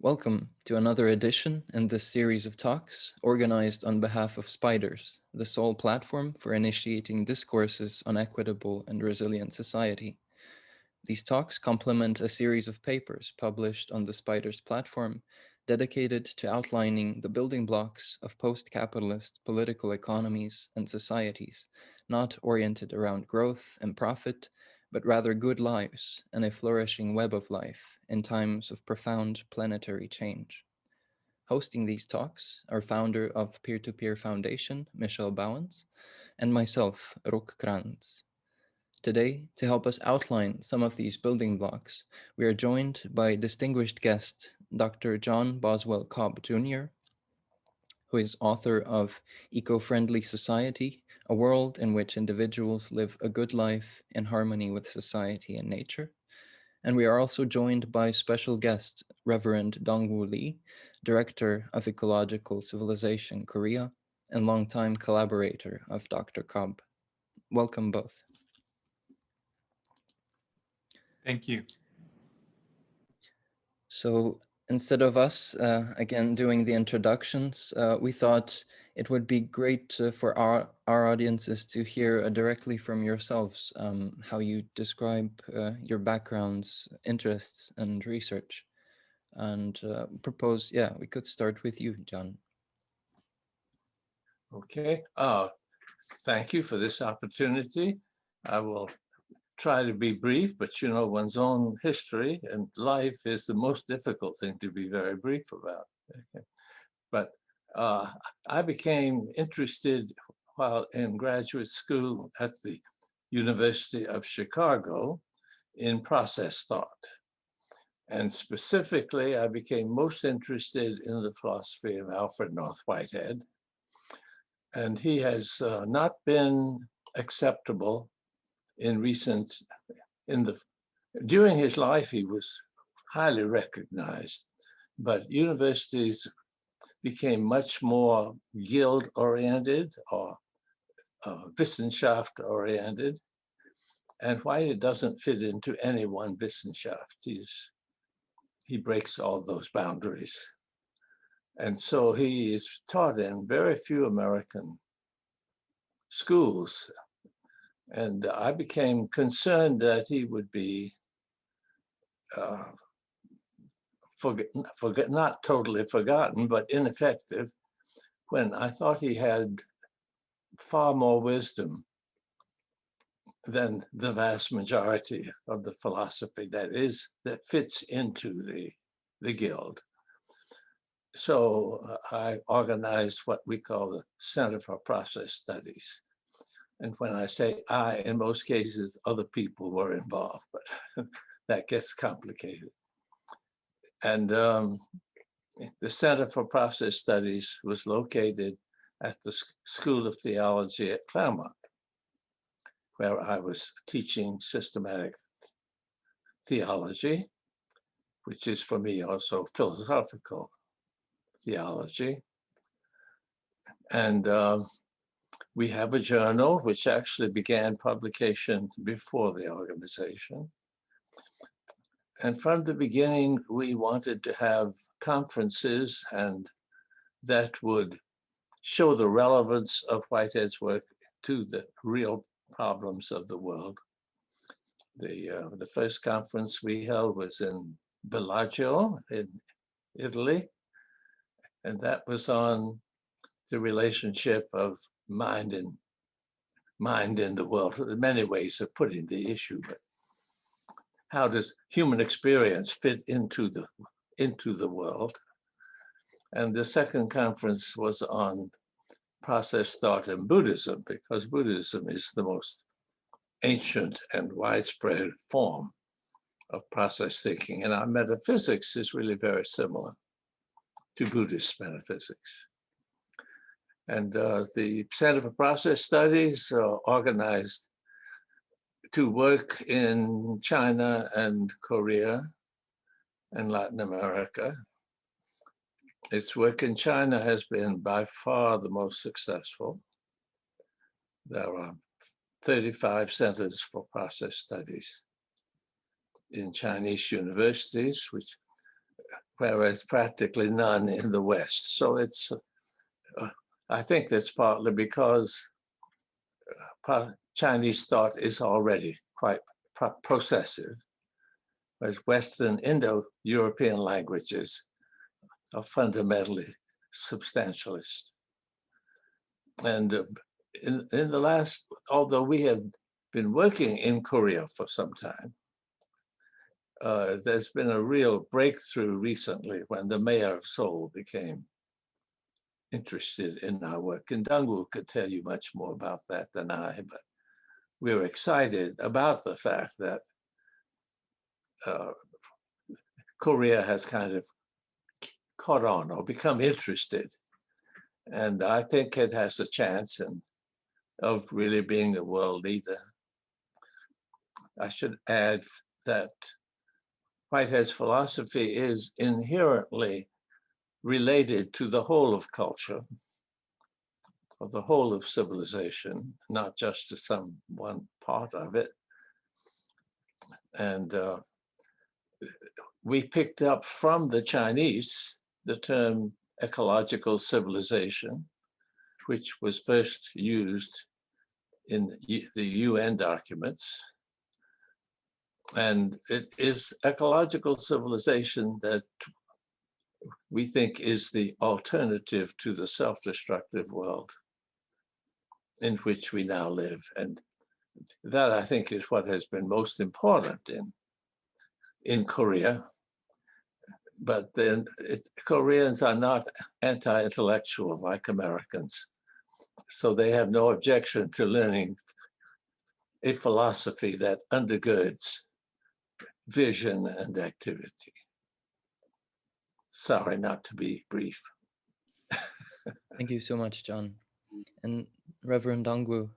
Welcome to another edition in this series of talks organized on behalf of Spiders, the sole platform for initiating discourses on equitable and resilient society. These talks complement a series of papers published on the Spiders platform dedicated to outlining the building blocks of post-capitalist political economies and societies, not oriented around growth and profit, but rather good lives and a flourishing web of life in times of profound planetary change. Hosting these talks are founder of Peer-to-Peer Foundation, Michelle Bowens, and myself, Ruk Krantz. Today, to help us outline some of these building blocks, we are joined by distinguished guest, Dr. John Boswell Cobb Jr., who is author of Eco-Friendly Society, A World in Which Individuals Live a Good Life in Harmony with Society and Nature. And we are also joined by special guest, Reverend Dongwoo Lee, Director of Ecological Civilization Korea, and longtime collaborator of Dr. Cobb. Welcome both. Thank you. So instead of us, again, doing the introductions, we thought it would be great for our audiences to hear directly from yourselves how you describe your backgrounds, interests, and research. And propose, we could start with you, John. Okay. Thank you for this opportunity. I will try to be brief, but you know, one's own history and life is the most difficult thing to be very brief about. Okay. But I became interested while in graduate school at the University of Chicago in process thought. And specifically, I became most interested in the philosophy of Alfred North Whitehead. And he has not been acceptable during his life, he was highly recognized, but universities became much more guild-oriented or Wissenschaft-oriented, and Whitehead doesn't fit into any one Wissenschaft. He breaks all those boundaries. And so he is taught in very few American schools. And I became concerned that he would be not totally forgotten, but ineffective, when I thought he had far more wisdom than the vast majority of the philosophy that fits into the guild. So I organized what we call the Center for Process Studies. And when I say I, in most cases, other people were involved, but that gets complicated. And the Center for Process Studies was located at the School of Theology at Claremont, where I was teaching systematic theology, which is for me also philosophical theology. And we have a journal which actually began publication before the organization. And from the beginning, we wanted to have conferences and that would show the relevance of Whitehead's work to the real problems of the world. The first conference we held was in Bellagio in Italy, and that was on the relationship of mind in the world. There are many ways of putting the issue, but how does human experience fit into the world? And the second conference was on process thought in Buddhism, because Buddhism is the most ancient and widespread form of process thinking. And our metaphysics is really very similar to Buddhist metaphysics. And the Center for Process Studies organized to work in China and Korea and Latin America. Its work in China has been by far the most successful. There are 35 centers for process studies in Chinese universities, which whereas practically none in the West. So it's, I think that's partly because Chinese thought is already quite processive, whereas Western Indo-European languages are fundamentally substantialist. And in the last, although we have been working in Korea for some time, there's been a real breakthrough recently when the mayor of Seoul became interested in our work. And Dongwoo could tell you much more about that than I, but we're excited about the fact that Korea has kind of caught on or become interested. And I think it has a chance of really being a world leader. I should add that Whitehead's philosophy is inherently related to the whole of culture, or the whole of civilization, not just to some one part of it. And we picked up from the Chinese the term ecological civilization, which was first used in the UN documents. And it is ecological civilization that we think is the alternative to the self-destructive world in which we now live. And that, I think, is what has been most important in Korea. But then Koreans are not anti-intellectual like Americans. So they have no objection to learning a philosophy that undergirds vision and activity. Sorry not to be brief. Thank you so much, John. And Reverend Dongwoo,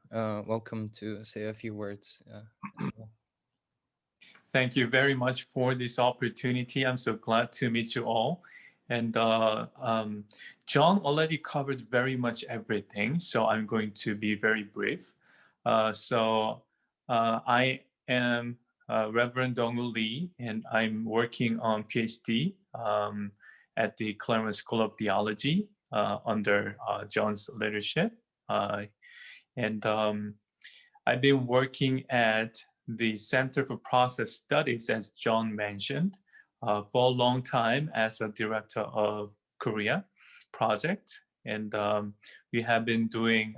welcome to say a few words as well. Thank you very much for this opportunity. I'm so glad to meet you all. And John already covered very much everything, so I'm going to be very brief. I am Reverend Dongwoo Lee, and I'm working on PhD at the Claremont School of Theology under John's leadership. And I've been working at the Center for Process Studies, as John mentioned, for a long time as a director of Korea project. And we have been doing,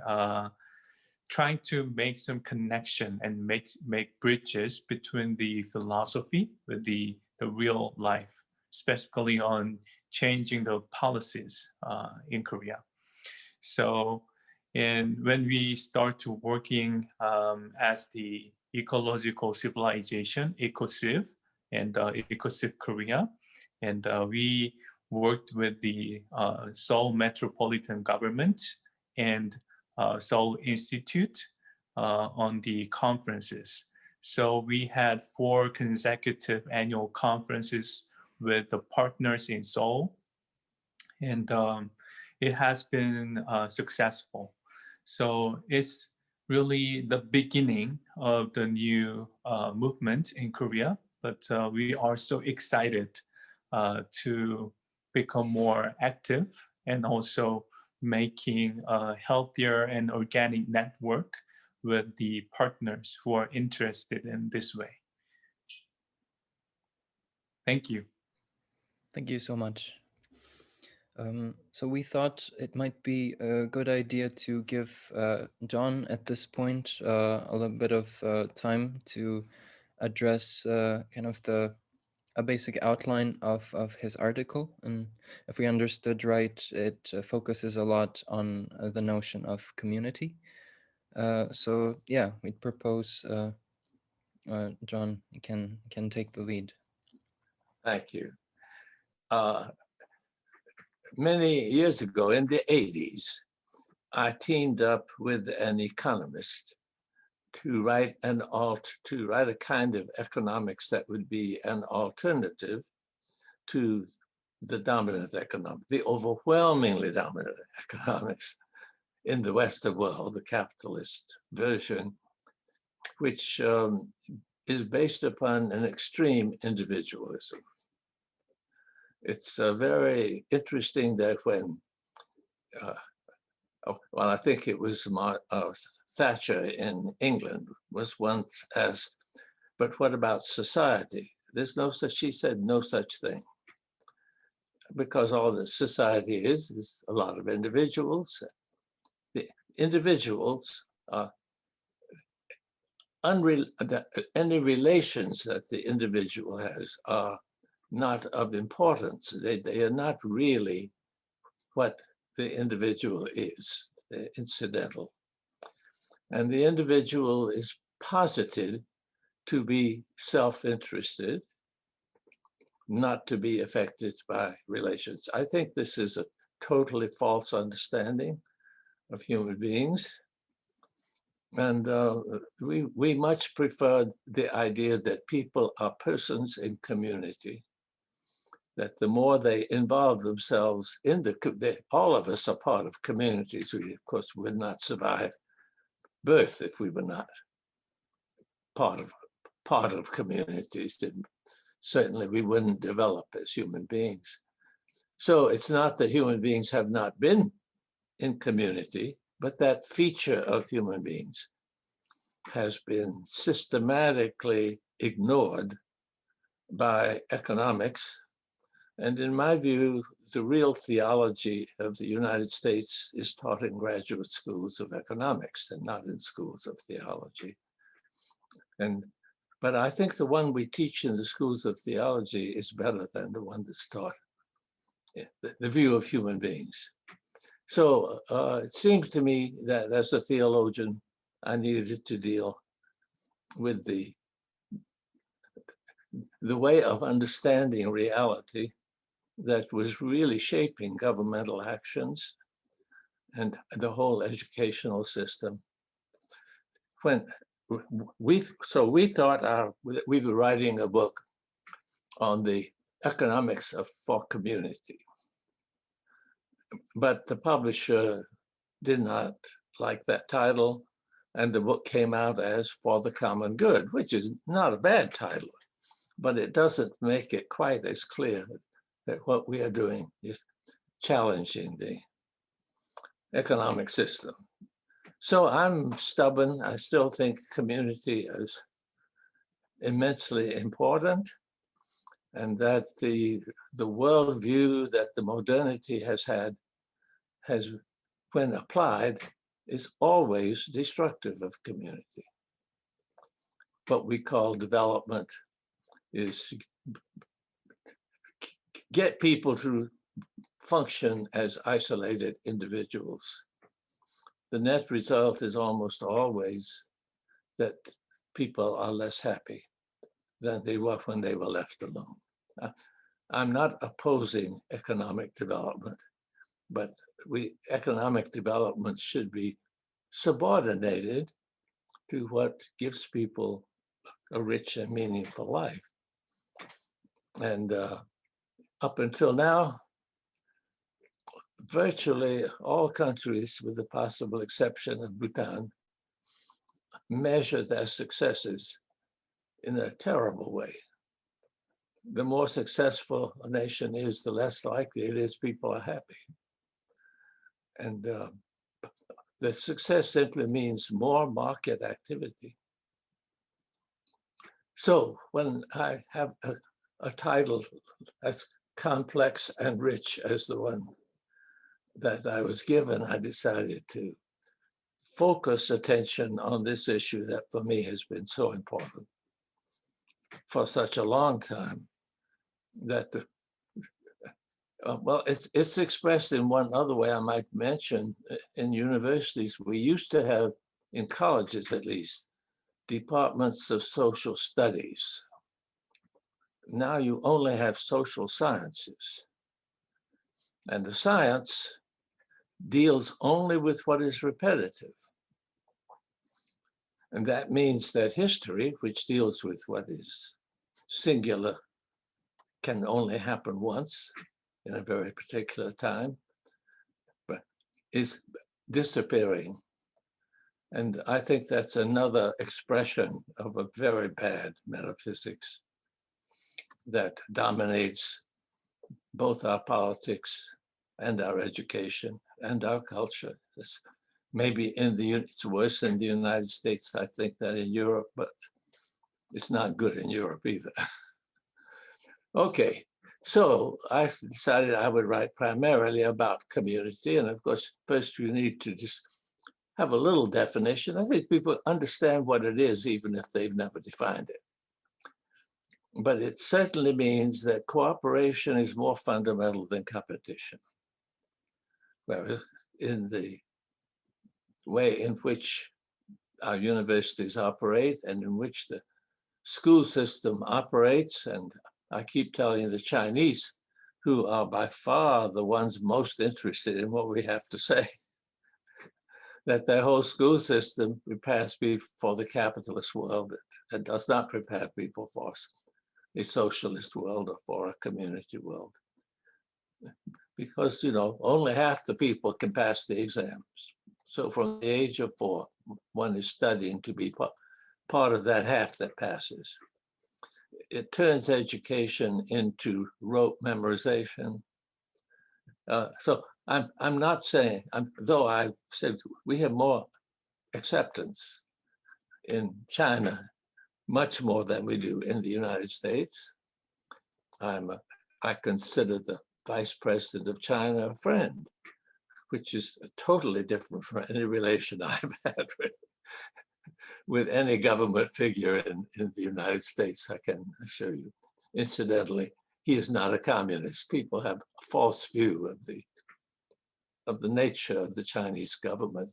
trying to make some connection and make bridges between the philosophy with the real life, specifically on changing the policies in Korea. So, and when we start to working as the ecological civilization, EcoCiv, and EcoCiv Korea, and we worked with the Seoul Metropolitan Government and Seoul Institute on the conferences. So we had 4 consecutive annual conferences with the partners in Seoul, and it has been successful. So it's really the beginning of the new movement in Korea, but we are so excited to become more active and also making a healthier and organic network with the partners who are interested in this way. Thank you. Thank you so much. So we thought it might be a good idea to give John at this point a little bit of time to address kind of a basic outline of his article. And if we understood right, it focuses a lot on the notion of community. So yeah, we'd propose John can take the lead. Thank you. Many years ago, in the 80s, I teamed up with an economist to write a kind of economics that would be an alternative to the dominant economic, the overwhelmingly dominant economics in the Western world, the capitalist version, which is based upon an extreme individualism. it's very interesting that when, well, I think it was Thatcher in England was once asked, but what about society? There's no such, she said, no such thing. Because all that society is a lot of individuals. The individuals, any relations that the individual has are not of importance. They are not really what the individual is. They're incidental. And the individual is posited to be self-interested, not to be affected by relations. I think this is a totally false understanding of human beings. And we much prefer the idea that people are persons in community, that the more they involve themselves in all of us are part of communities. We, of course, would not survive birth if we were not part of communities. Certainly we wouldn't develop as human beings. So it's not that human beings have not been in community, but that feature of human beings has been systematically ignored by economics. And in my view, the real theology of the United States is taught in graduate schools of economics and not in schools of theology. But I think the one we teach in the schools of theology is better than the one that's taught, the view of human beings. So it seems to me that as a theologian, I needed to deal with the way of understanding reality that was really shaping governmental actions and the whole educational system. We thought we were writing a book on the economics for community, but the publisher did not like that title, and the book came out as For the Common Good, which is not a bad title, but it doesn't make it quite as clear that what we are doing is challenging the economic system. So I'm stubborn. I still think community is immensely important, and that the worldview that the modernity has had has, when applied, is always destructive of community. What we call development is get people to function as isolated individuals. The net result is almost always that people are less happy than they were when they were left alone. I'm not opposing economic development, but economic development should be subordinated to what gives people a rich and meaningful life. And up until now, virtually all countries, with the possible exception of Bhutan, measure their successes in a terrible way. The more successful a nation is, the less likely it is people are happy. And the success simply means more market activity. So when I have a title as complex and rich as the one that I was given, I decided to focus attention on this issue that for me has been so important for such a long time, that well, it's expressed in one other way I might mention. In universities, we used to have, in colleges at least, departments of social studies. Now you only have social sciences. And the science deals only with what is repetitive. And that means that history, which deals with what is singular, can only happen once in a very particular time, but is disappearing. And I think that's another expression of a very bad metaphysics that dominates both our politics and our education and our culture. Maybe it's worse in the United States, I think, than in Europe, but it's not good in Europe either. Okay, so I decided I would write primarily about community. And of course, first you need to just have a little definition. I think people understand what it is, even if they've never defined it. But it certainly means that cooperation is more fundamental than competition. Whereas in the way in which our universities operate and in which the school system operates, and I keep telling the Chinese, who are by far the ones most interested in what we have to say, that their whole school system prepares people for the capitalist world. It does not prepare people for a socialist world or for a community world. Because, only half the people can pass the exams. So from the age of 4, one is studying to be part of that half that passes. It turns education into rote memorization. So I'm not saying, though I said we have more acceptance in China, much more than we do in the United States. I consider the Vice President of China a friend, which is totally different from any relation I've had with any government figure in the United States, I can assure you. Incidentally, he is not a communist. People have a false view of the nature of the Chinese government.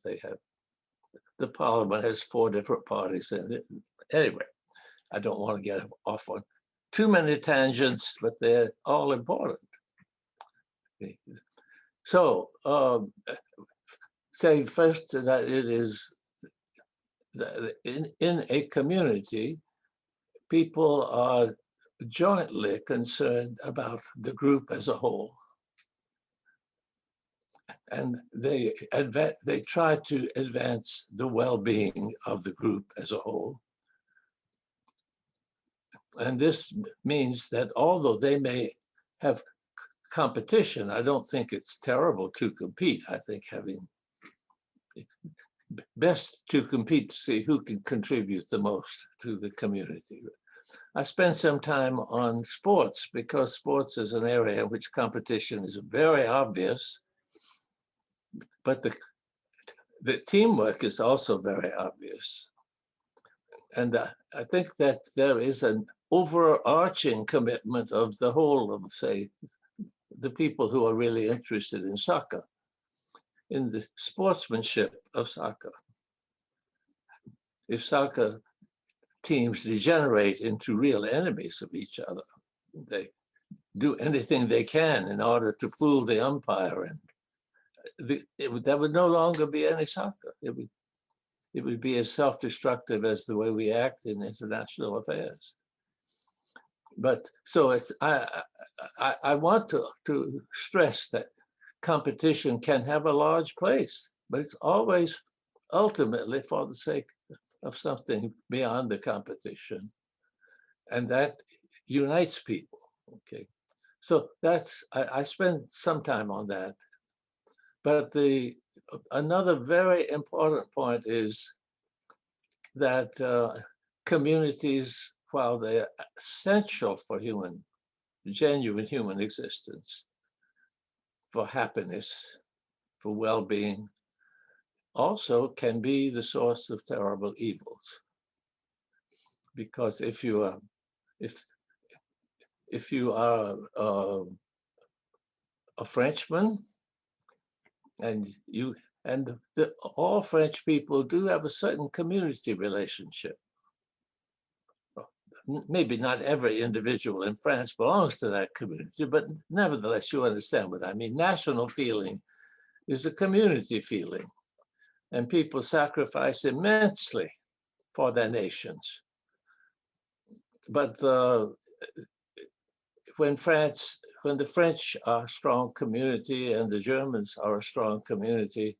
The parliament has 4 different parties in it. Anyway, I don't want to get off on too many tangents, but they're all important. So, say first that it is in a community, people are jointly concerned about the group as a whole. And they try to advance the well-being of the group as a whole. And this means that although they may have competition, I don't think it's terrible to compete. I think best to compete to see who can contribute the most to the community. I spent some time on sports because sports is an area in which competition is very obvious, but the teamwork is also very obvious. And I think that there is an overarching commitment of the whole of, say, the people who are really interested in soccer, in the sportsmanship of soccer. If soccer teams degenerate into real enemies of each other, they do anything they can in order to fool the umpire, and there would no longer be any soccer. It would be as self-destructive as the way we act in international affairs. But so I want to stress that competition can have a large place, but it's always ultimately for the sake of something beyond the competition. And that unites people, okay? So I spend some time on that. But another very important point is that communities, while they're essential for genuine human existence, for happiness, for well-being, also can be the source of terrible evils. Because if you are a Frenchman, and all French people do have a certain community relationship. Maybe not every individual in France belongs to that community, but nevertheless, you understand what I mean. National feeling is a community feeling, and people sacrifice immensely for their nations. But when the French are a strong community and the Germans are a strong community,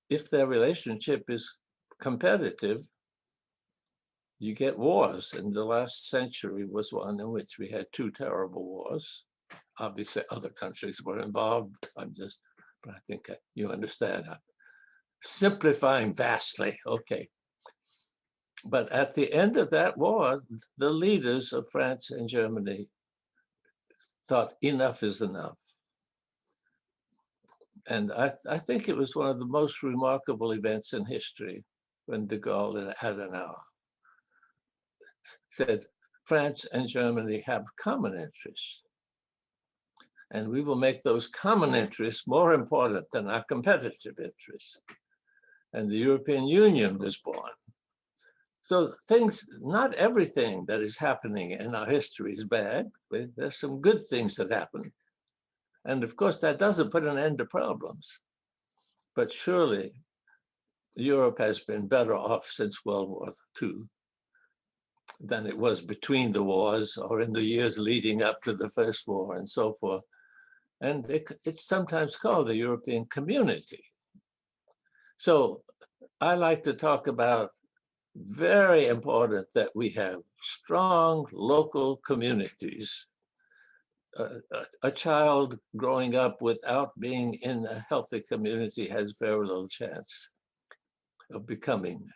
if their relationship is competitive, you get wars. And the last century was one in which we had 2 terrible wars. Obviously, other countries were involved. But I think you understand. I'm simplifying vastly. Okay. But at the end of that war, the leaders of France and Germany thought enough is enough. And I think it was one of the most remarkable events in history when de Gaulle and Adenauer said, France and Germany have common interests. And we will make those common interests more important than our competitive interests. And the European Union was born. So things, not everything that is happening in our history is bad. There's some good things that happen. And of course, that doesn't put an end to problems. But surely, Europe has been better off since World War II than it was between the wars or in the years leading up to the First War and so forth. And it's sometimes called the European community. So I like to talk about very important that we have strong local communities. A child growing up without being in a healthy community has very little chance of becoming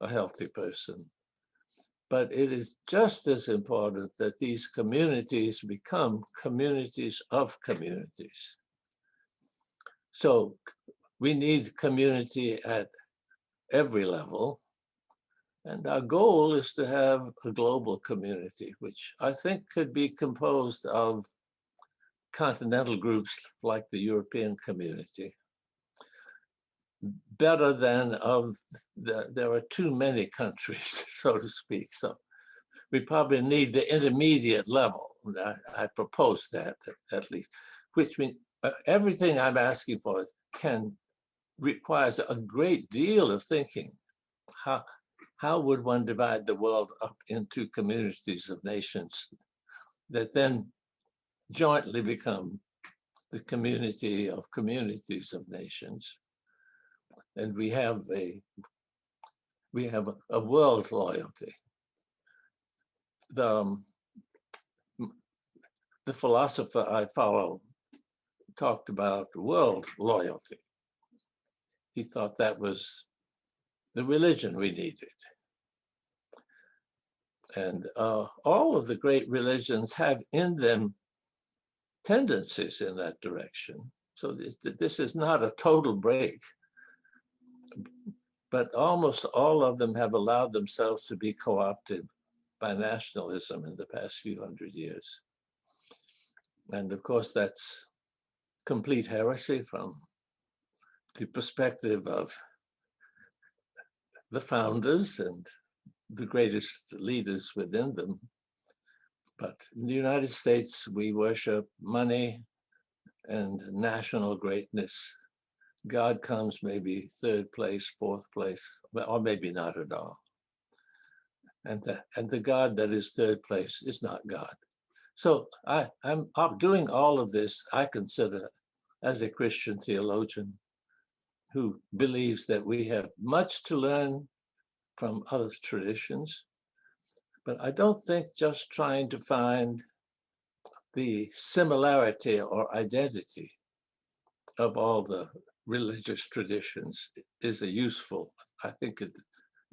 a healthy person. But it is just as important that these communities become communities of communities. So we need community at every level. And our goal is to have a global community, which I think could be composed of continental groups like the European community. Better than there are too many countries, so to speak. So we probably need the intermediate level. I propose that at least, which means everything I'm asking for requires a great deal of thinking. How would one divide the world up into communities of nations that then jointly become the community of communities of nations? And we have a world loyalty. The philosopher I follow talked about world loyalty. He thought that was the religion we needed. And all of the great religions have in them tendencies in that direction. So this is not a total break, but almost all of them have allowed themselves to be co-opted by nationalism in the past few hundred years. And of course, that's complete heresy from the perspective of the founders and the greatest leaders within them. But in the United States, we worship money and national greatness. God comes maybe third place, fourth place, or maybe not at all. And the God that is third place is not God. So I'm doing all of this, I consider, as a Christian theologian who believes that we have much to learn from other traditions. But I don't think just trying to find the similarity or identity of all the religious traditions is a useful. I think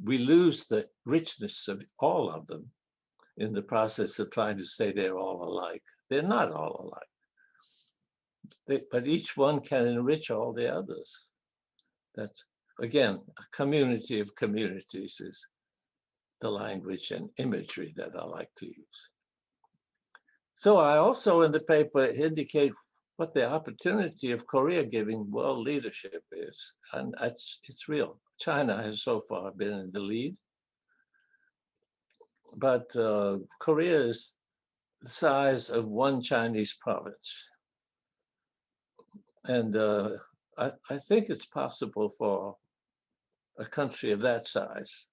we lose the richness of all of them in the process of trying to say they're all alike. They're not all alike. But each one can enrich all the others. That's, again, a community of communities is the language and imagery that I like to use. So I also in the paper indicate what the opportunity of Korea giving world leadership is. And it's real. China has so far been in the lead. But Korea is the size of one Chinese province. And I think it's possible for a country of that size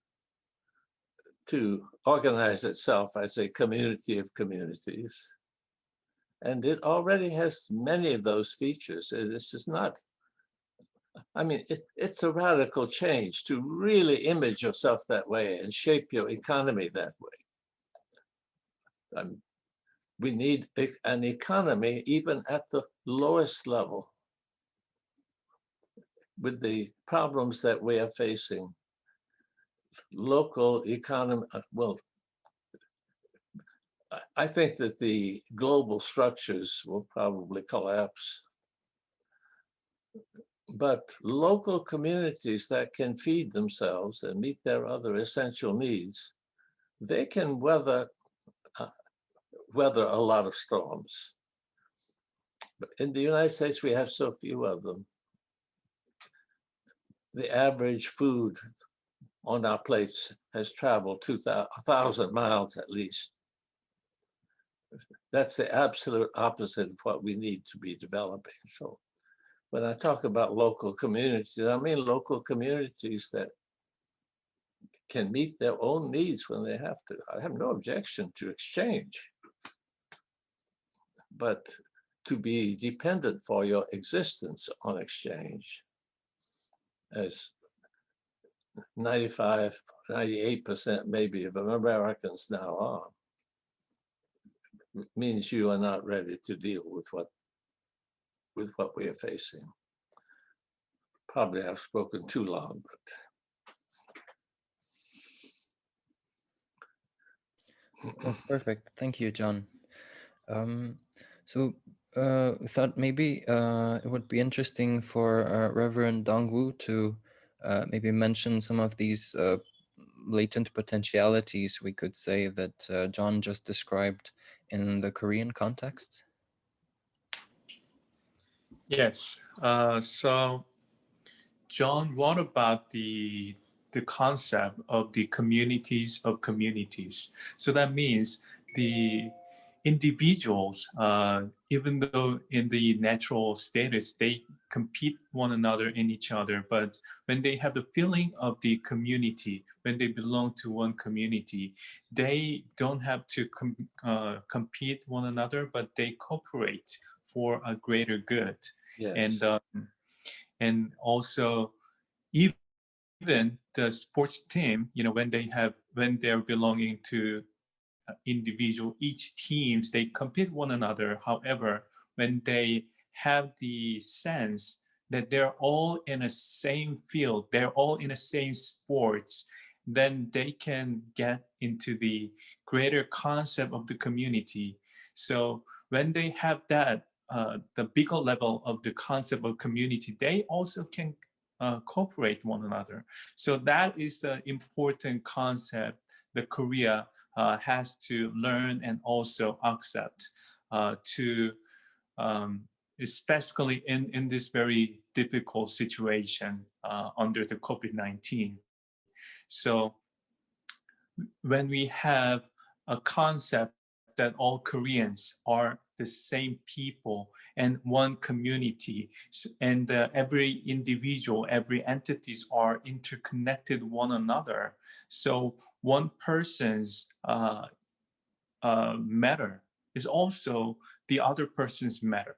to organize itself as a community of communities. And it already has many of those features. This is not, I mean, it's a radical change to really image yourself that way and shape your economy that way. We need an economy, even at the lowest level, with the problems that we are facing. Local economy, well, I think that the global structures will probably collapse. But local communities that can feed themselves and meet their other essential needs, they can weather a lot of storms. But in the United States, we have so few of them. The average food on our plates has traveled 2,000 miles at least. That's the absolute opposite of what we need to be developing. So when I talk about local communities, I mean local communities that can meet their own needs when they have to. I have no objection to exchange, but to be dependent for your existence on exchange, as 95, 98% maybe of Americans now are, means you are not ready to deal with what we are facing. Probably I've spoken too long, but. That's perfect. Thank you, John. So we thought maybe it would be interesting for Reverend Dongwoo to maybe mention some of these latent potentialities, we could say, that John just described in the Korean context. Yes. So, John, what about the concept of the communities of communities? So that means the individuals, even though in the natural status, they compete one another in each other, but when they have the feeling of the community, when they belong to one community, they don't have to compete one another, but they cooperate for a greater good. Yes. And also even the sports team, when they're belonging to individual, each teams, they compete one another. However, when they have the sense that they're all in a same field, they're all in the same sports, then they can get into the greater concept of the community. So when they have that, the bigger level of the concept of community, they also can cooperate one another. So that is the important concept that Korea has to learn and also accept to especially in this very difficult situation under the COVID-19. So when we have a concept that all Koreans are the same people and one community, and every individual, every entities are interconnected one another. So one person's matter is also the other person's matter.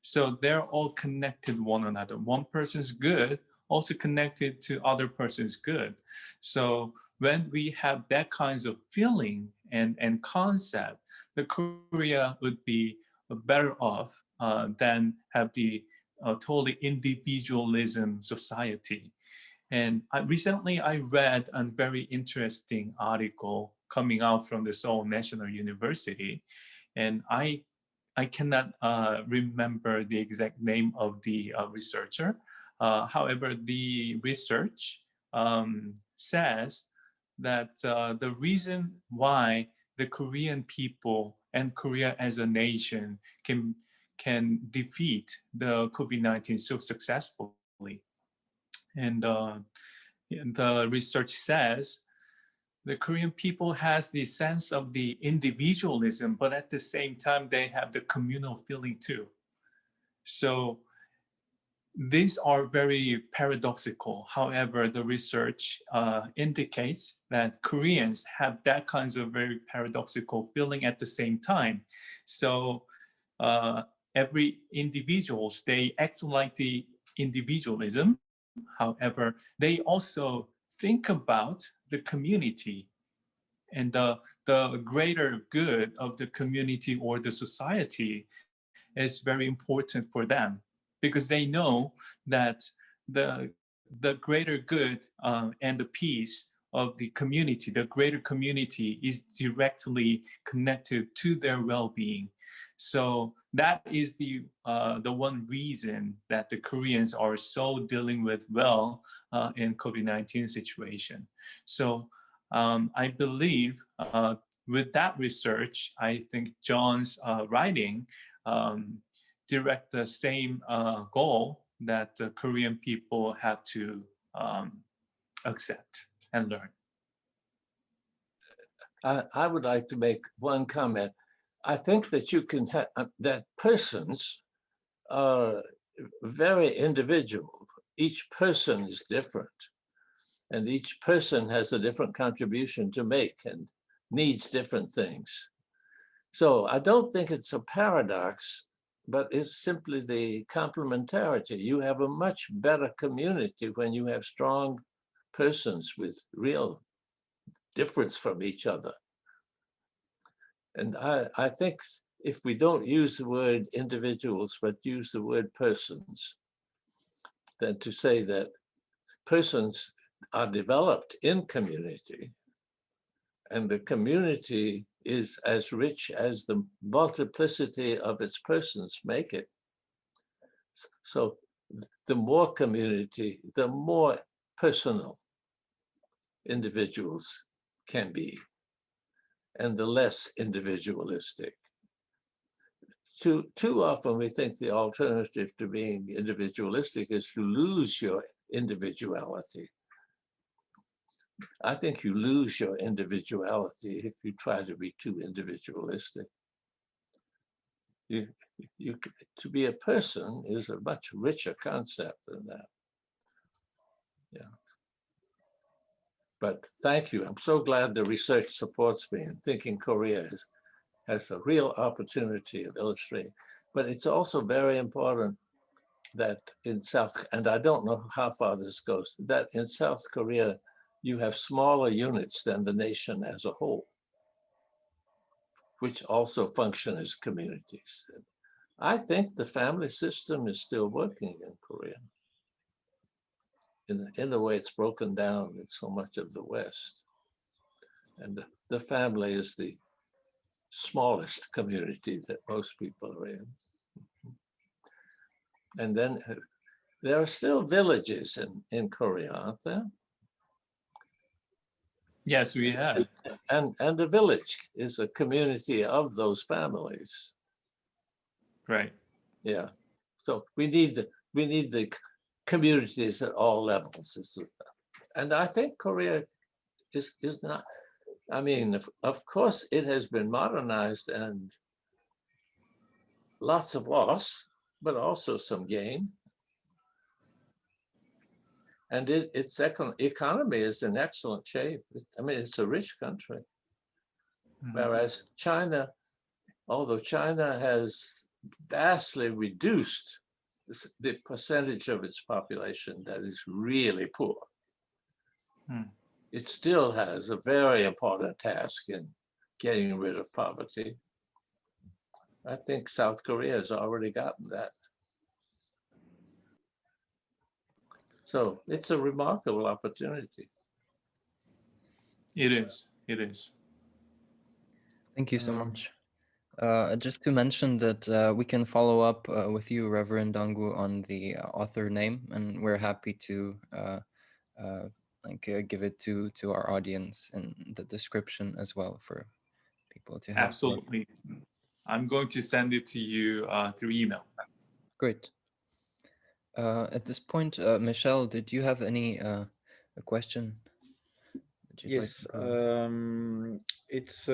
So they're all connected one another. One person's good also connected to other person's good. So when we have that kinds of feeling and concept, the Korea would be better off than have the totally individualism society. And recently I read a very interesting article coming out from the Seoul National University. And I cannot remember the exact name of the researcher. However, the research says that the reason why the Korean people and Korea as a nation can defeat the COVID-19 so successfully. And the research says the Korean people has the sense of the individualism, but at the same time, they have the communal feeling too. So these are very paradoxical. However, the research indicates that Koreans have that kinds of very paradoxical feeling at the same time. So every individuals, they act like the individualism. However, they also think about the community and the greater good of the community or the society is very important for them, because they know that the greater good and the peace of the community, the greater community, is directly connected to their well-being. So that is the one reason that the Koreans are so dealing with well in COVID-19 situation. So I believe with that research, I think John's writing direct the same goal that the Korean people have to accept and learn. I would like to make one comment. I think that you can have that persons are very individual. Each person is different, and each person has a different contribution to make and needs different things. So I don't think it's a paradox, but it's simply the complementarity. You have a much better community when you have strong persons with real difference from each other. And I think if we don't use the word individuals, but use the word persons, then to say that persons are developed in community, and the community is as rich as the multiplicity of its persons make it. So the more community, the more personal individuals can be, and the less individualistic. Too often we think the alternative to being individualistic is to lose your individuality. I think you lose your individuality if you try to be too individualistic. To be a person is a much richer concept than that. Yeah. But thank you. I'm so glad the research supports me in thinking Korea has a real opportunity of illustrating. But it's also very important that in South, and I don't know how far this goes, that in South Korea, you have smaller units than the nation as a whole, which also function as communities. I think the family system is still working in Korea in the way it's broken down in so much of the West. And the family is the smallest community that most people are in. And then there are still villages in Korea, aren't there? Yes, we have. And the village is a community of those families. Right. Yeah. So we need the communities at all levels. And I think Korea is not, I mean, of course it has been modernized and lots of loss, but also some gain. And its economy is in excellent shape. I mean, it's a rich country. Mm-hmm. Whereas China, although China has vastly reduced the percentage of its population that is really poor, it still has a very important task in getting rid of poverty. I think South Korea has already gotten that. So it's a remarkable opportunity. It is. It is. Thank you so much. Just to mention that we can follow up with you, Reverend Dongwoo, on the author name, and we're happy to give it to our audience in the description as well for people to have. Absolutely. I'm going to send it to you through email. Great. At this point, Michelle, did you have any a question? Yes, it's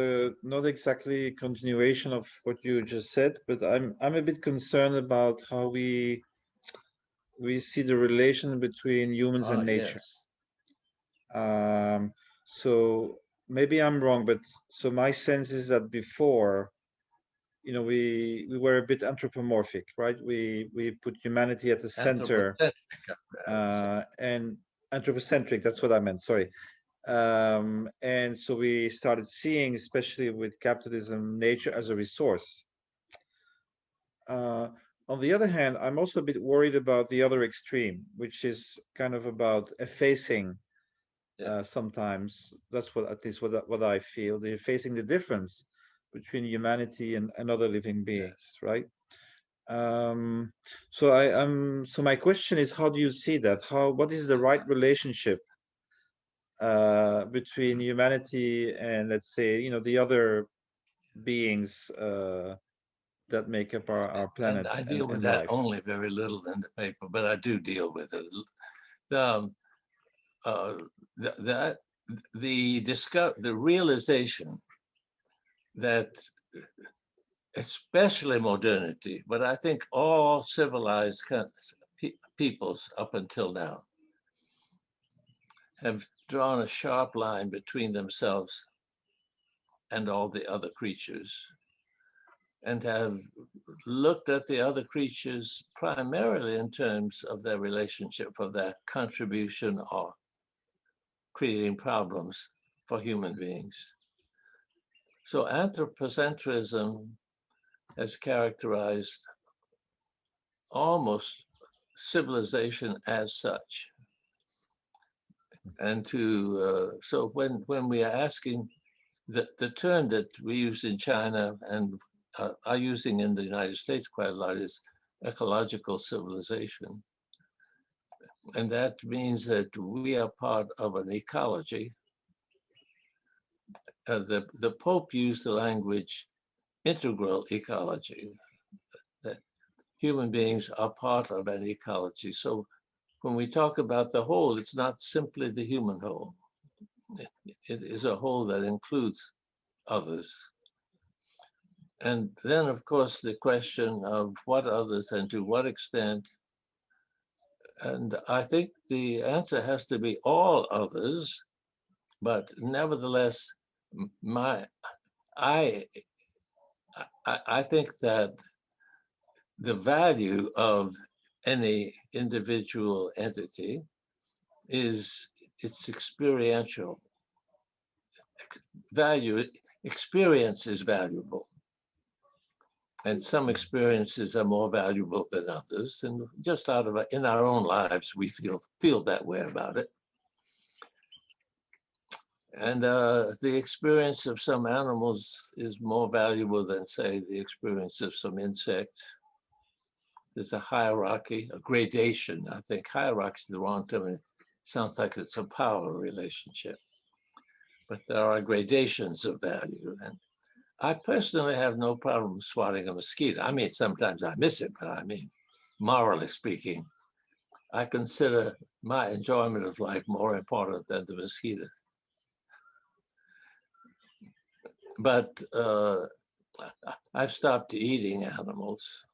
not exactly a continuation of what you just said, but I'm a bit concerned about how we see the relation between humans and nature. Yes. So maybe I'm wrong, but so my sense is that before, you know, we were a bit anthropomorphic, right? We put humanity at the center, and anthropocentric. That's what I meant. Sorry. And so we started seeing, especially with capitalism, nature as a resource. On the other hand, I'm also a bit worried about the other extreme, which is kind of about effacing. Sometimes that's what, at least what I feel, they're effacing the difference between humanity and other living beings, right? Um, so my question is, how do you see that? What is the right relationship between humanity and, let's say, the other beings that make up our And planet I deal with and that life? only very little in the paper, but I do deal with it. The the realization that, especially modernity, but I think all civilized peoples up until now have drawn a sharp line between themselves and all the other creatures, and have looked at the other creatures primarily in terms of their relationship, of their contribution or creating problems for human beings. So anthropocentrism has characterized almost civilization as such. And so when we are asking, the term that we use in China and are using in the United States quite a lot is ecological civilization. And that means that we are part of an ecology. The Pope used the language integral ecology, that human beings are part of an ecology. So when we talk about the whole, it's not simply the human whole. It is a whole that includes others. And then, of course, the question of what others and to what extent. And I think the answer has to be all others, but nevertheless, I think that the value of any individual entity is its experiential value. Experience is valuable, and some experiences are more valuable than others. And just in our own lives, we feel that way about it. And the experience of some animals is more valuable than, say, the experience of some insect. There's a hierarchy, a gradation. I think hierarchy is the wrong term. It sounds like it's a power relationship. But there are gradations of value. And I personally have no problem swatting a mosquito. I mean, sometimes I miss it, but I mean, morally speaking, I consider my enjoyment of life more important than the mosquito. But I've stopped eating animals.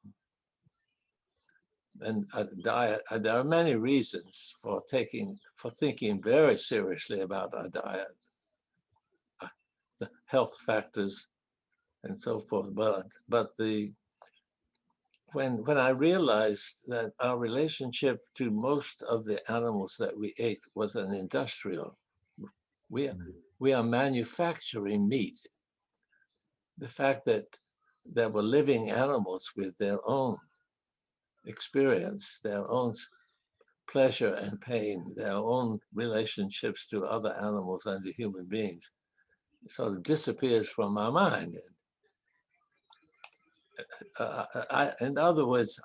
And there are many reasons for thinking very seriously about our diet, the health factors, and so forth. But when I realized that our relationship to most of the animals that we ate was an industrial, we are manufacturing meat. The fact that there were living animals with their own experience, their own pleasure and pain, their own relationships to other animals and to human beings, it sort of disappears from my mind. In other words,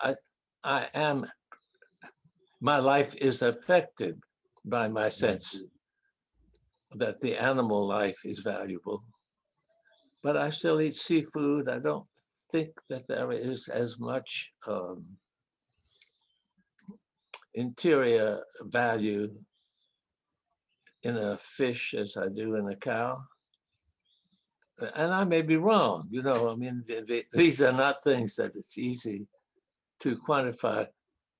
my life is affected by my sense that the animal life is valuable. But I still eat seafood. I don't think that there is as much interior value in a fish as I do in a cow. And I may be wrong, I mean, these are not things that it's easy to quantify.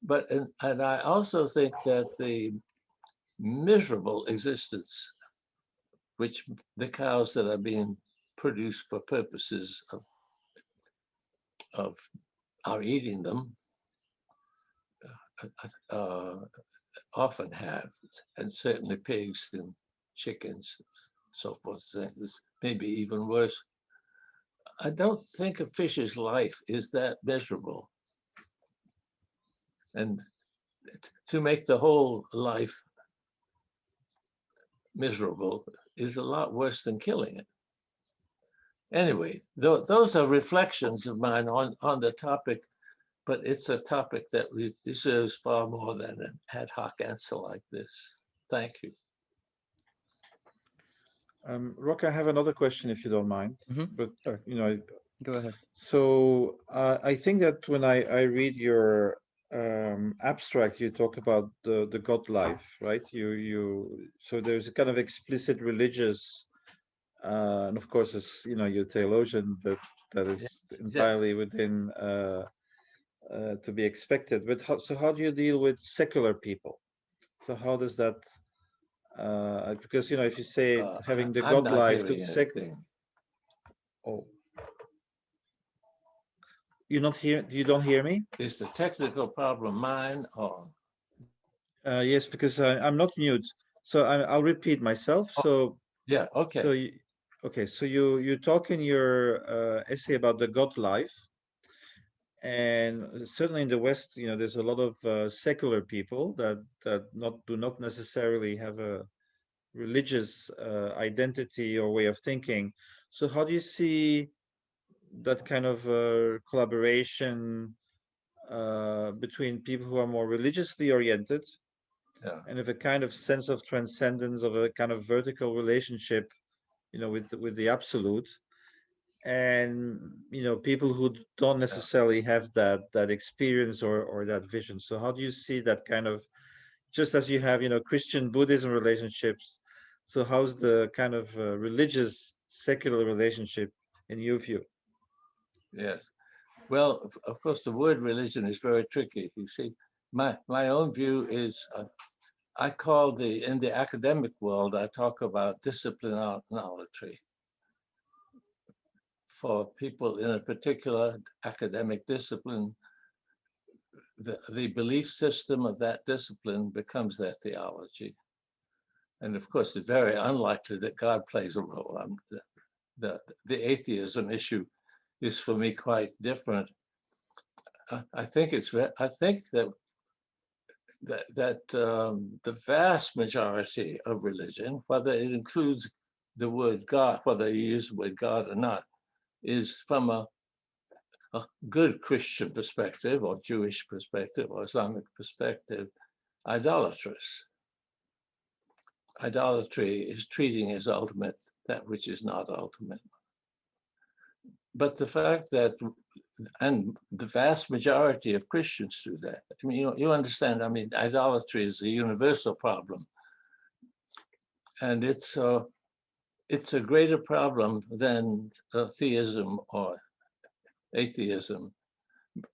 But, and I also think that the miserable existence, which the cows that are being produced for purposes of our eating them, often have, and certainly pigs in chickens, so forth. This may be even worse. I don't think a fish's life is that measurable. And to make the whole life miserable is a lot worse than killing it. Anyway, those are reflections of mine on the topic, but it's a topic that deserves far more than an ad hoc answer like this. Thank you. Rock, I have another question if you don't mind. But sure. you know, Go ahead. So I think that when I read your abstract, you talk about the God life, right? So there's a kind of explicit religious, and of course, as you know, you're a theologian, that is entirely within to be expected. But how do you deal with secular people? So how does that? Because you know, if you say having the I'm God not life to hearing anything. Oh. You don't hear me? Is the technical problem mine or? Yes, because I'm not mute. So I'll repeat myself. So yeah, okay. So you talk in your essay about the God life, and certainly in the West, you know, there's a lot of secular people that do not necessarily have a religious identity or way of thinking. So how do you see that kind of collaboration between people who are more religiously oriented and have a kind of sense of transcendence, of a kind of vertical relationship, you know, with the absolute, and you know, people who don't necessarily have that experience or that vision? So how do you see that kind of, just as you have, you know, Christian Buddhism relationships, so how's the kind of religious secular relationship in your view? Yes. Well, of course, the word religion is very tricky. You see, my own view is, I call in the academic world, I talk about disciplinolatry. For people in a particular academic discipline, the belief system of that discipline becomes their theology. And of course, it's very unlikely that God plays a role. The atheism issue is for me quite different. I think that the vast majority of religion, whether it includes the word God, whether you use the word God or not, is from a good Christian perspective or Jewish perspective or Islamic perspective, idolatrous. Idolatry is treating as ultimate that which is not ultimate. But the fact that, and the vast majority of Christians do that. I mean, you understand, I mean, idolatry is a universal problem. And it's a greater problem than theism or atheism.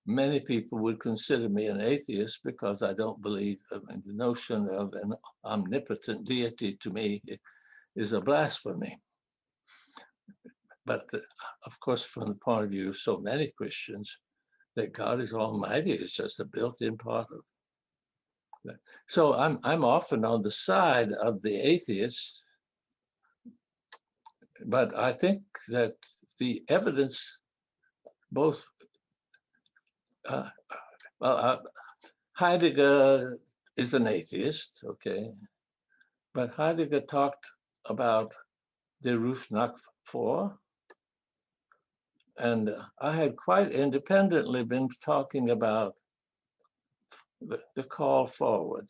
Many people would consider me an atheist because I don't believe, I mean, the notion of an omnipotent deity to me is a blasphemy. But of course, from the point of view of so many Christians, that God is almighty is just a built-in part of that. So I'm often on the side of the atheists, but I think that the evidence both Heidegger is an atheist, okay, but Heidegger talked about the Rufnach 4, and I had quite independently been talking about the call forward.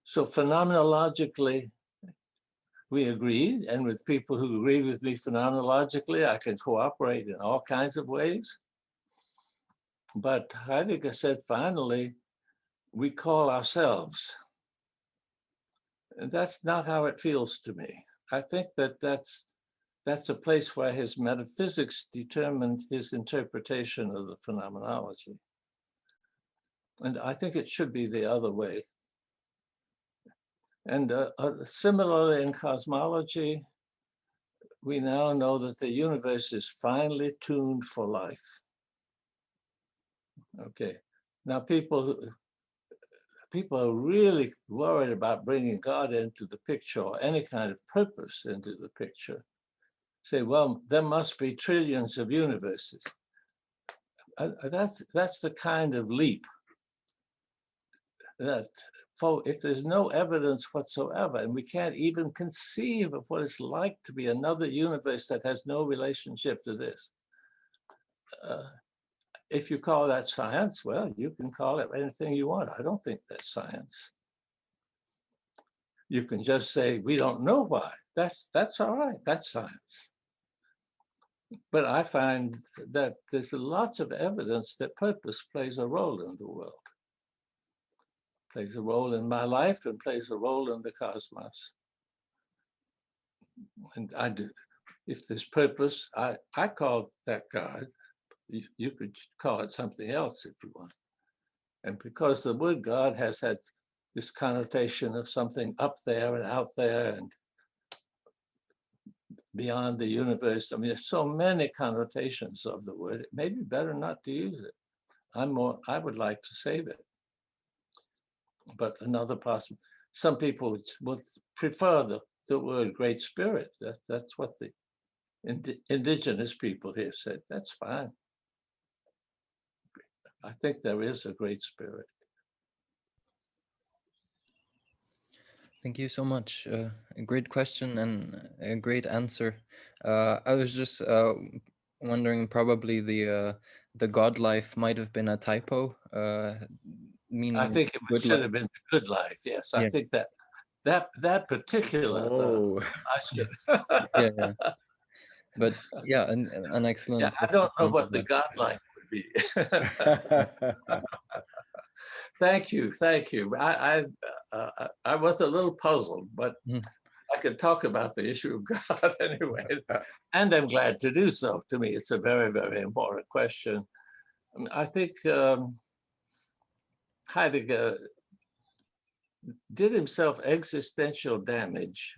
So phenomenologically, we agreed, and with people who agree with me phenomenologically, I can cooperate in all kinds of ways. But Heidegger said, finally, we call ourselves. And that's not how it feels to me. I think that that's a place where his metaphysics determined his interpretation of the phenomenology. And I think it should be the other way. And similarly in cosmology, we now know that the universe is finely tuned for life. Okay, now people people are really worried about bringing God into the picture or any kind of purpose into the picture. Say, well, there must be trillions of universes. That's the kind of leap that, if there's no evidence whatsoever, and we can't even conceive of what it's like to be another universe that has no relationship to this. If you call that science, well, you can call it anything you want. I don't think that's science. You can just say, we don't know why. That's all right. That's science. But I find that there's lots of evidence that purpose plays a role in the world. Plays a role in my life and plays a role in the cosmos. And I do. If there's purpose, I call that God. You could call it something else if you want. And because the word God has had this connotation of something up there and out there and beyond the universe, I mean, there's so many connotations of the word, it may be better not to use it. I would like to save it. But another possible, some people would prefer the word Great Spirit. That's what the indigenous people here said. That's fine. I think there is a Great Spirit. Thank you so much. A great question and a great answer. I was just wondering, probably the God life might have been a typo, meaning I think it should have been the good life. Yes, I think that particular. Oh. I should. yeah. But yeah, an excellent. Yeah, I don't know what the God life would be. Thank you. I was a little puzzled, but I could talk about the issue of God anyway, and I'm glad to do so. To me, it's a very, very important question. I think Heidegger did himself existential damage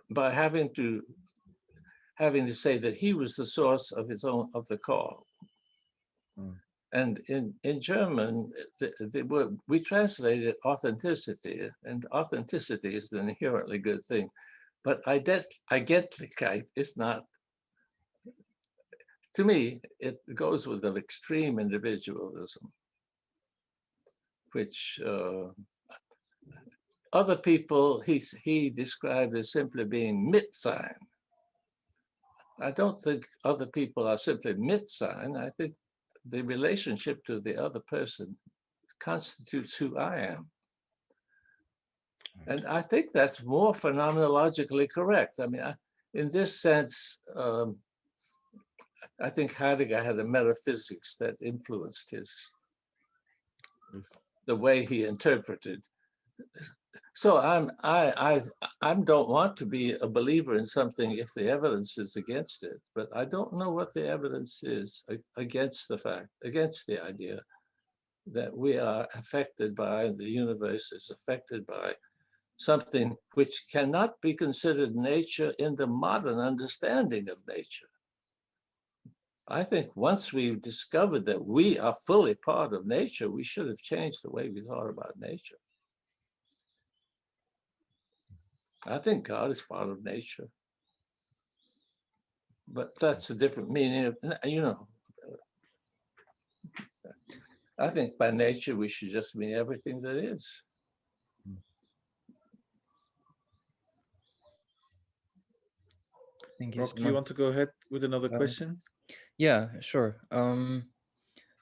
by having to say that he was the source of the call. And in German, the word, we translated authenticity, and authenticity is an inherently good thing. But Eigentlichkeit is not, to me, it goes with an extreme individualism, which other people he described as simply being Mitsein. I don't think other people are simply Mitsein. I think the relationship to the other person constitutes who I am. And I think that's more phenomenologically correct. I mean, in this sense, I think Heidegger had a metaphysics that influenced the way he interpreted. So I don't want to be a believer in something if the evidence is against it, but I don't know what the evidence is against the idea that we are affected by, the universe is affected by something which cannot be considered nature in the modern understanding of nature. I think once we've discovered that we are fully part of nature, we should have changed the way we thought about nature. I think God is part of nature. But that's a different meaning of, you know. I think by nature, we should just mean everything that is. Thank you Rob, so do you much. want to go ahead with another question? Yeah, sure.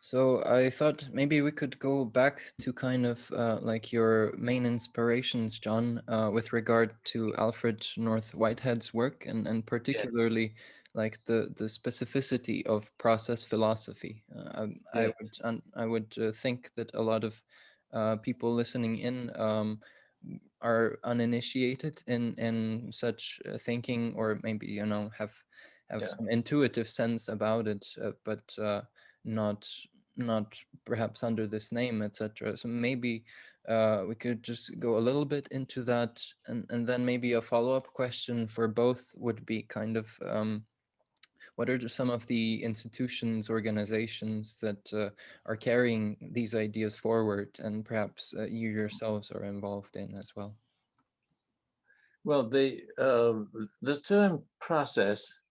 So I thought maybe we could go back to kind of like your main inspirations, John, with regard to Alfred North Whitehead's work, and particularly like the specificity of process philosophy. I would think that a lot of people listening in are uninitiated in such thinking, or maybe, you know, have some intuitive sense about it, but not perhaps under this name, etc. So maybe we could just go a little bit into that, and then maybe a follow-up question for both would be kind of What are some of the institutions, organizations that are carrying these ideas forward, and perhaps you yourselves are involved in as well? Well, the term process,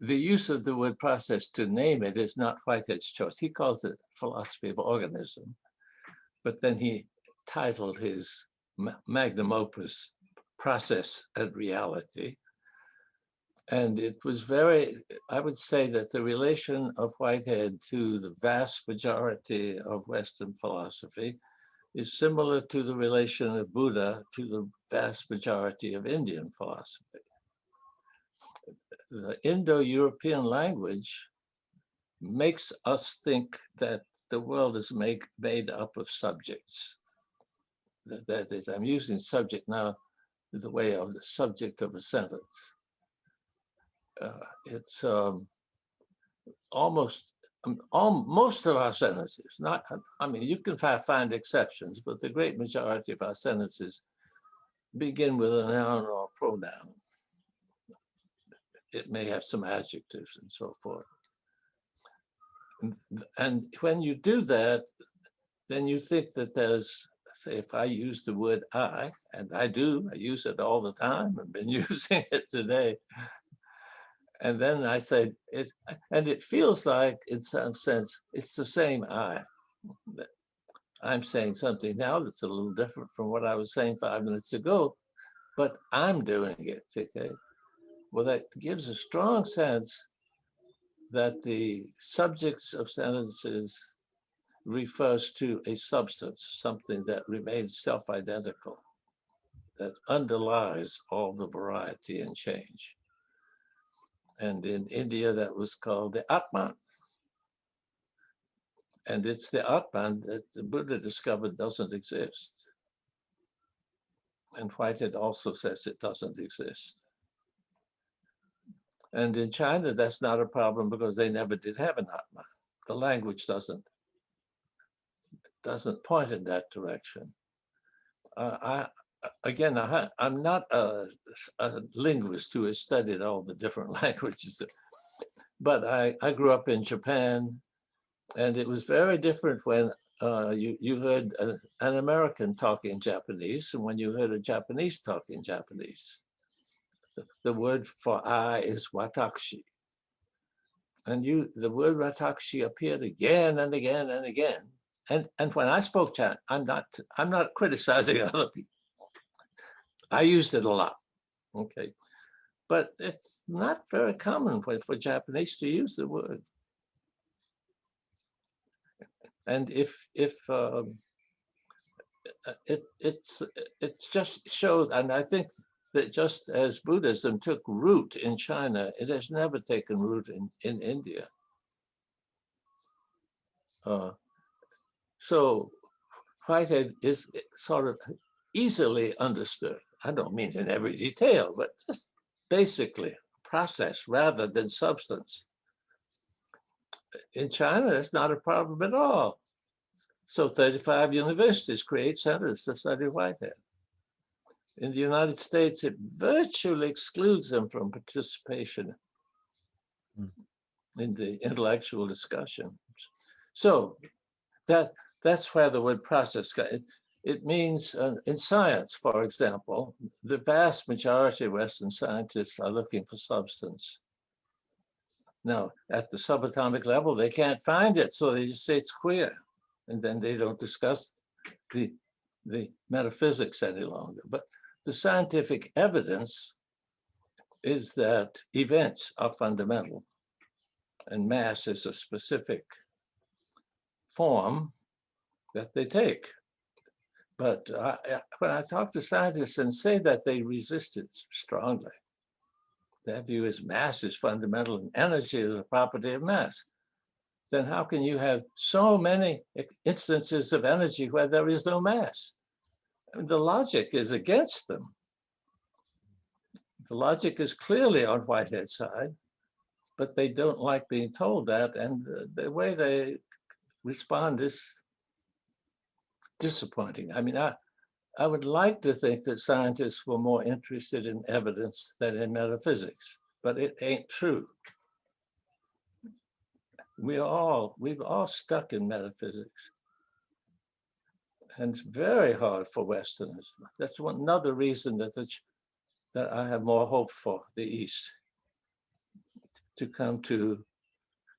the use of the word process to name it is not Whitehead's choice. He calls it philosophy of organism, but then he titled his magnum opus Process and Reality. And it was very, I would say that the relation of Whitehead to the vast majority of Western philosophy is similar to the relation of Buddha to the vast majority of Indian philosophy. The Indo-European language makes us think that the world is made up of subjects. That is, I'm using subject now in the way of the subject of a sentence. It's almost most of our sentences, I mean, you can find exceptions, but the great majority of our sentences begin with a noun or a pronoun. It may have some adjectives and so forth. And when you do that, then you think that there's, say, if I use the word I, and I use it all the time, I've been using it today. And then I say, it feels like, in some sense, it's the same I. I'm saying something now that's a little different from what I was saying 5 minutes ago, but I'm doing it, okay? Well, that gives a strong sense that the subjects of sentences refers to a substance, something that remains self-identical, that underlies all the variety and change. And in India, that was called the Atman. And it's the Atman that the Buddha discovered doesn't exist. And Whitehead also says it doesn't exist. And in China, that's not a problem because they never did have an Atman. The language doesn't point in that direction. I'm not a linguist who has studied all the different languages, but I grew up in Japan, and it was very different when you heard an American talking Japanese and when you heard a Japanese talking Japanese. The word for I is watashi. And the word watashi appeared again and again and again. And when I spoke Chinese, I'm not criticizing other people. I used it a lot, okay? But it's not very common for Japanese to use the word. And it just shows, and I think that just as Buddhism took root in China, it has never taken root in India. So Whitehead is sort of easily understood. I don't mean in every detail, but just basically process rather than substance. In China, that's not a problem at all. So 35 universities create centers to study Whitehead. In the United States, it virtually excludes them from participation in the intellectual discussion. So that's where the word process got it. It means in science, for example, the vast majority of Western scientists are looking for substance. Now, at the subatomic level, they can't find it, so they just say it's queer. And then they don't discuss the metaphysics any longer. But the scientific evidence is that events are fundamental, and mass is a specific form that they take. But when I talk to scientists and say that they resist it strongly, their view is mass is fundamental and energy is a property of mass, then how can you have so many instances of energy where there is no mass? I mean, the logic is against them. The logic is clearly on Whitehead's side, but they don't like being told that, and the way they respond is disappointing. I mean, I would like to think that scientists were more interested in evidence than in metaphysics, but it ain't true. we've all stuck in metaphysics. And it's very hard for Westerners. That's another reason that I have more hope for the East, to come to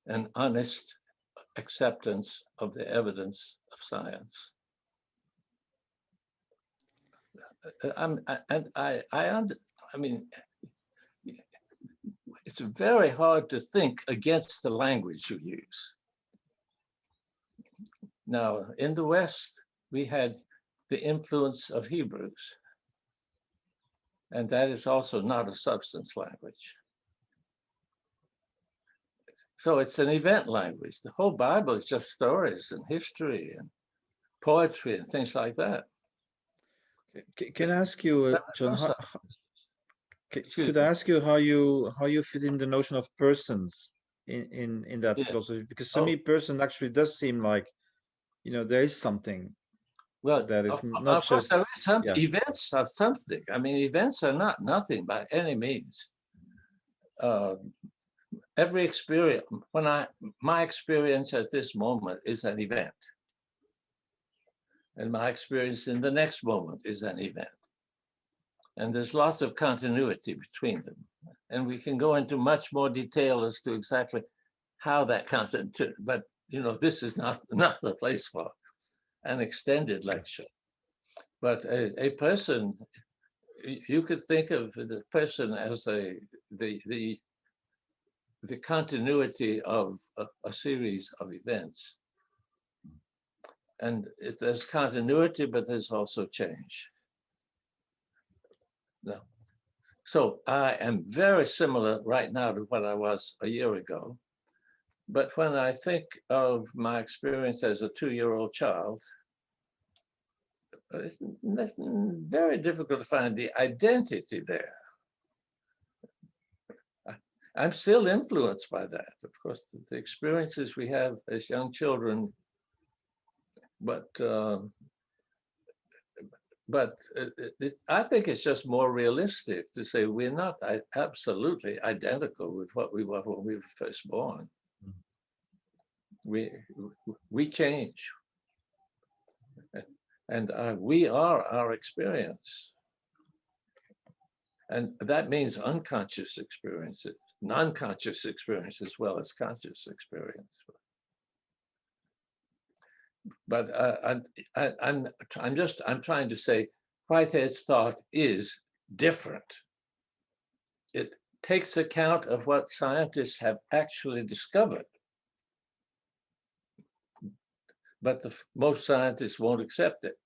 an honest acceptance of the evidence of science. I mean, it's very hard to think against the language you use. Now, in the West, we had the influence of Hebrews, and that is also not a substance language. So it's an event language. The whole Bible is just stories and history and poetry and things like that. Can I ask you, John? Could I ask you how you fit in the notion of persons in that philosophy? Because to me, person actually does seem like, you know, there is something. Well, that is not just events are something. I mean, events are not nothing by any means. Every experience, my experience at this moment is an event, and my experience in the next moment is an event. And there's lots of continuity between them. And we can go into much more detail as to exactly how that continuity, but you know, this is not the place for an extended lecture. But a person, you could think of the person as the continuity of a series of events. And there's continuity, but there's also change. No. So I am very similar right now to what I was a year ago. But when I think of my experience as a 2-year-old child, it's very difficult to find the identity there. I'm still influenced by that, of course, the experiences we have as young children, but I think it's just more realistic to say we're not absolutely identical with what we were when we were first born. We change, and we are our experience, and that means unconscious experiences, non-conscious experience as well as conscious experience. But I'm trying to say Whitehead's thought is different. It takes account of what scientists have actually discovered. But most scientists won't accept it.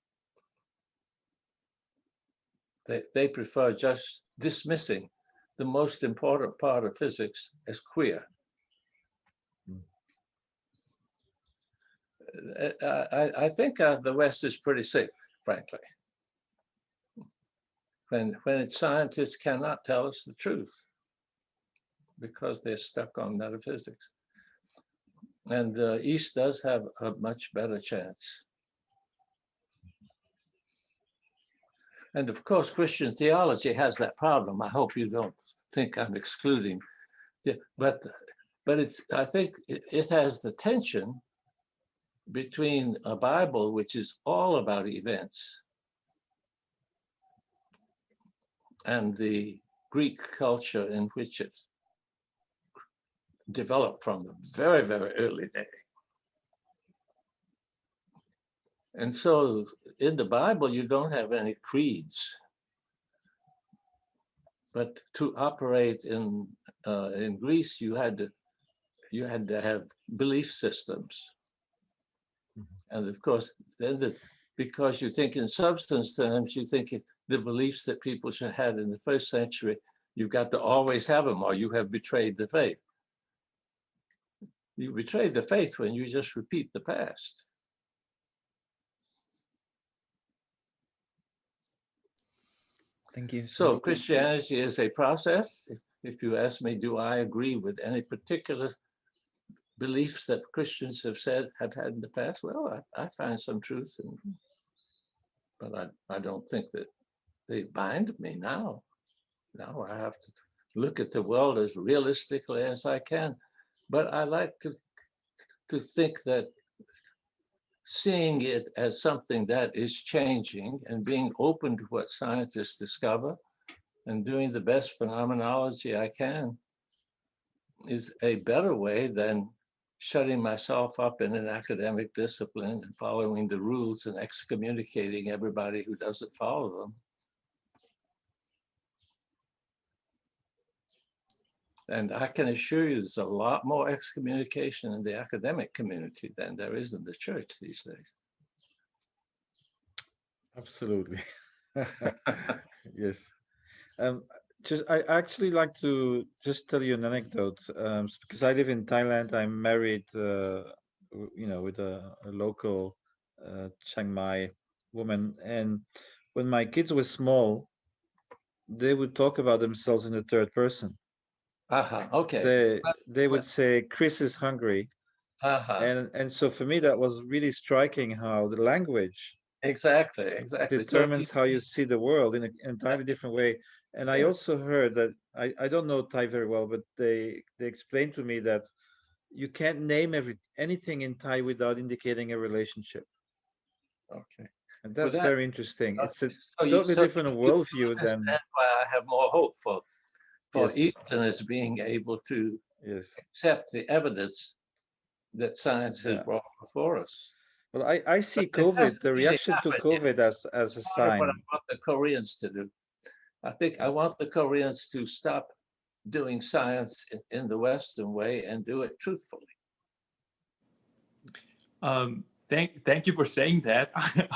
They prefer just dismissing the most important part of physics as queer. I think the West is pretty sick, frankly, when its scientists cannot tell us the truth because they're stuck on metaphysics. And the East does have a much better chance. And of course, Christian theology has that problem. I hope you don't think I'm excluding, but I think it has the tension between a Bible, which is all about events, and the Greek culture in which it developed from a very, very early day. And so in the Bible, you don't have any creeds. But to operate in Greece, you had to have belief systems. And of course, then because you think in substance terms, you think the beliefs that people should have in the first century, you've got to always have them or you have betrayed the faith. You betrayed the faith when you just repeat the past. Thank you. So Christianity is a process. If you ask me, do I agree with any particular beliefs that Christians have had in the past? Well, I find some truth in them, but I don't think that they bind me now. Now I have to look at the world as realistically as I can. But I like to to think that seeing it as something that is changing and being open to what scientists discover and doing the best phenomenology I can is a better way than shutting myself up in an academic discipline and following the rules and excommunicating everybody who doesn't follow them. And I can assure you there's a lot more excommunication in the academic community than there is in the church these days. Absolutely. Yes. I actually like to just tell you an anecdote, because I live in Thailand. I'm married, with a local Chiang Mai woman, and when my kids were small, they would talk about themselves in the third person. Okay. They would say, "Chris is hungry," and so for me that was really striking how the language exactly determines how you see the world in an entirely different way. And I also heard that I don't know Thai very well, but they explained to me that you can't name anything in Thai without indicating a relationship. Okay. And that's very interesting. It's a so totally different worldview than. than. Why I have more hope for Yes. Easterners being able to accept the evidence that science has brought before us. Well, I see COVID, the reaction to COVID as a sign. What I want the Koreans to do. I think I want the Koreans to stop doing science in the Western way and do it truthfully. Thank you for saying that.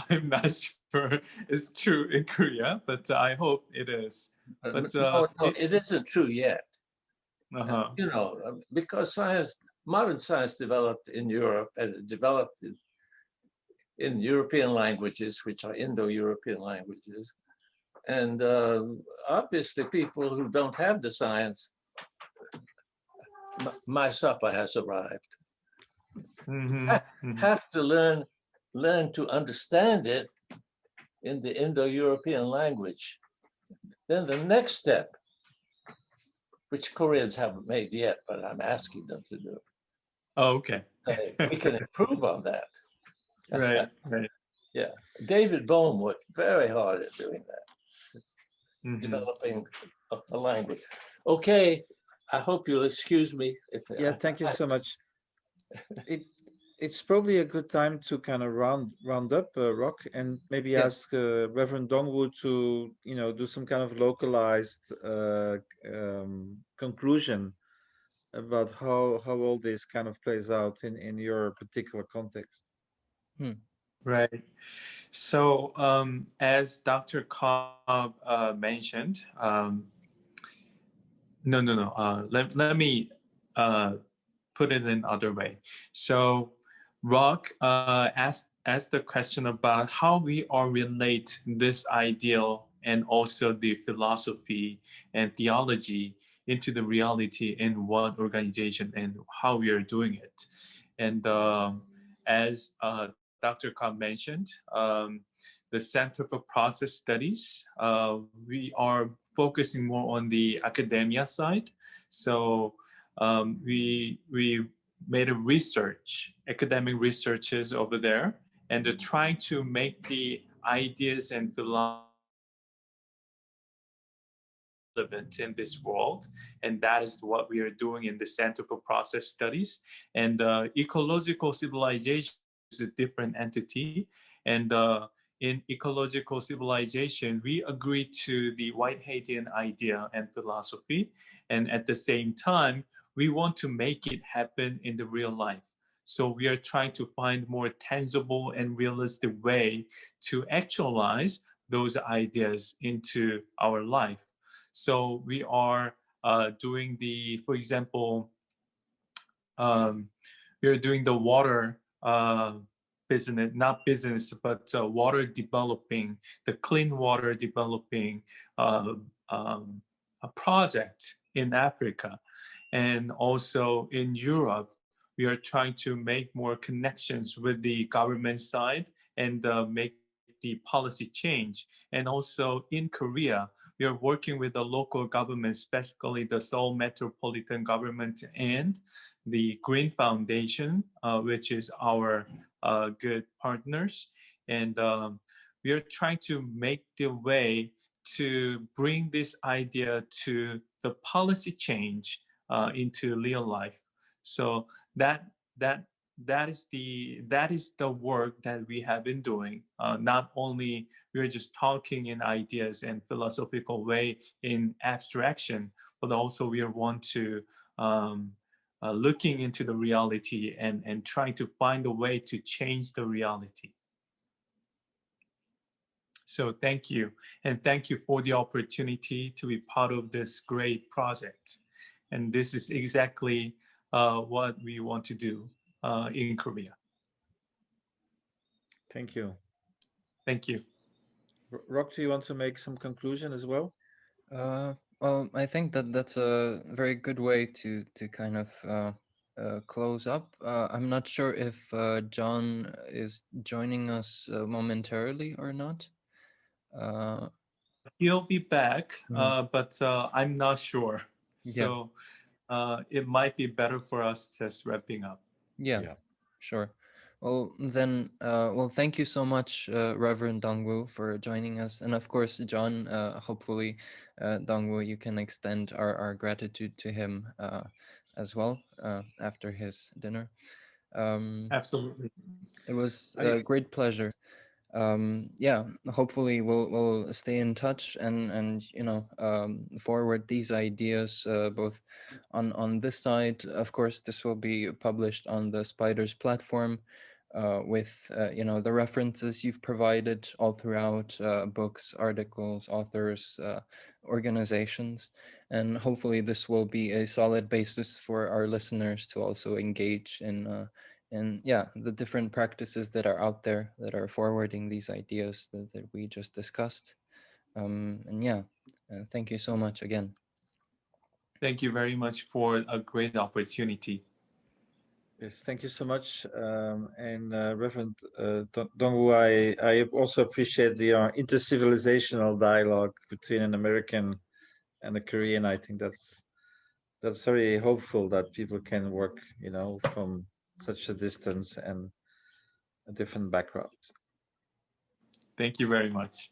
I'm not sure it's true in Korea, but I hope it is. But no, it isn't true yet. Because modern science developed in Europe and developed in European languages, which are Indo-European languages. And obviously people who don't have the science, my supper has arrived. Have to learn to understand it in the Indo-European language. Then the next step, which Koreans haven't made yet, but I'm asking them to do. Oh, okay. We can improve on that. Right. Yeah. David Bohm worked very hard at doing that, developing a language. Okay, I hope you'll excuse me. Thank you so much. It's probably a good time to kind of round up, Rock, and maybe ask Reverend Dongwoo to do some kind of localized conclusion about how all this kind of plays out in your particular context. Right. So as Dr. Cobb mentioned, let me put it in other way. So Rock asked the question about how we all relate this ideal and also the philosophy and theology into the reality in one organization and how we are doing it. And as Dr. Cobb mentioned, the Center for Process Studies, we are focusing more on the academia side. So we made a academic researches over there, and they're trying to make the ideas and philosophy relevant in this world, and that is what we are doing in the Center for Process Studies. And ecological civilization is a different entity, and in ecological civilization, we agree to the Whiteheadian idea and philosophy, and at the same time, we want to make it happen in the real life. So we are trying to find more tangible and realistic way to actualize those ideas into our life. So we are doing for example, we are doing the water business, not business, but water developing, the clean water developing a project in Africa. And also in Europe, we are trying to make more connections with the government side and make the policy change. And also in Korea, we are working with the local government, specifically the Seoul Metropolitan Government and the Green Foundation, which is our good partners. And we are trying to make the way to bring this idea to the policy change into real life. So that is the work that we have been doing. Not only we're just talking in ideas and philosophical way in abstraction, but also we want to looking into the reality and trying to find a way to change the reality. So thank you. And thank you for the opportunity to be part of this great project. And this is exactly what we want to do in Korea. Thank you. Thank you. Rock, do you want to make some conclusion as well? Well, I think that that's a very good way to kind of close up. I'm not sure if John is joining us momentarily or not. He'll be back, but I'm not sure. So it might be better for us just wrapping up. Yeah. Sure. Well, then, well, thank you so much, Reverend Dongwoo, for joining us. And of course, John, hopefully, Dongwoo, you can extend our gratitude to him as well after his dinner. Absolutely. It was a great pleasure. Yeah, hopefully we'll stay in touch and forward these ideas both on this side. Of course, this will be published on the Spiders platform with the references you've provided all throughout, books, articles, authors, organizations, and hopefully this will be a solid basis for our listeners to also engage in and the different practices that are out there that are forwarding these ideas that we just discussed. Thank you so much again. Thank you very much for a great opportunity. Yes, thank you so much. And Reverend Dongwoo, I also appreciate the intercivilizational dialogue between an American and a Korean. I think that's very hopeful that people can work, from such a distance and a different background. Thank you very much.